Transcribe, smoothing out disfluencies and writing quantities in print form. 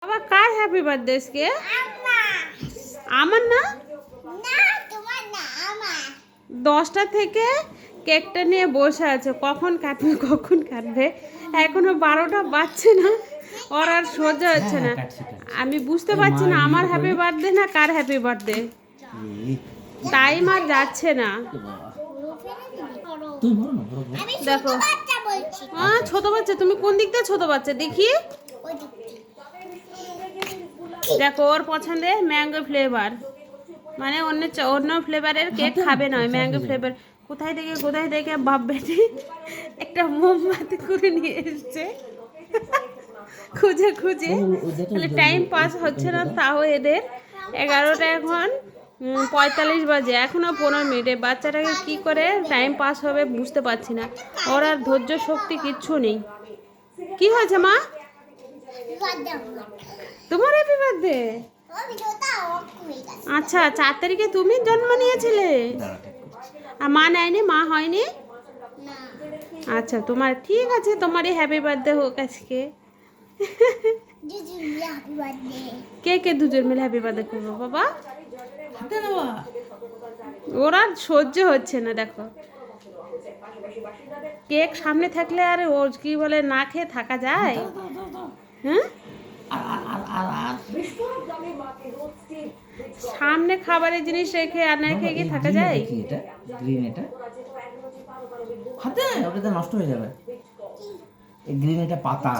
বাবা কার happy birthday আজকে? আমার না, 10টা থেকে কেকটা নিয়ে বসে আছে, কখন কাটবে। এখনো 12টা বাজছে না, ওর আর সহ্য হচ্ছে না। আমি বুঝতে পারছি না আমার হ্যাপি বার্থডে না কার হ্যাপি বার্থডে, টাইম আর যাচ্ছে না। দেখো ছোট বাচ্চা, তুমি কোন দিক দিয়ে ছোট বাচ্চা দেখি। দেখো ওর পছন্দের ম্যাঙ্গো ফ্লেভার, মানে অন্য ফ্লেভারের কেক খাবে না, ম্যাঙ্গো ফ্লেভার। কোথায় থেকে বাপ বেটি একটা মোমবাতি করে নিয়ে এসছে খুঁজে তাহলে টাইম পাস হচ্ছে না। তাও এদের 11টা এখন 45 বাজে, এখনো 15 মিনিট। বাচ্চাটাকে কি করে টাইম পাস হবে বুঝতে পারছি না, ওর আর ধৈর্য শক্তি কিচ্ছু নেই। কি হয়েছে মা? তোমার হ্যাপি বার্থডে? আচ্ছা 4 তারিখে তুমি জন্ম নিয়েছিলে, আর মা নেয়নি, মা হয়নি। আচ্ছা তোমার ঠিক আছে, তোমারই হ্যাপি বার্থডে হোক আজকে। কে দুজন মিলে হ্যাপি বার্থডে করবো বাবা? ওরা সহ্য হচ্ছে না। দেখো কেক সামনে থাকলে আর ও কি বলে না খেয়ে থাকা যায়? হ্যাঁ, সামনে খাবারের জিনিস রেখে আর না খেয়ে কি থাকা যায়? গ্রিন, এটা হাতে ওটা নষ্ট হয়ে যাবে। এই গ্রিন, এটা পাতা।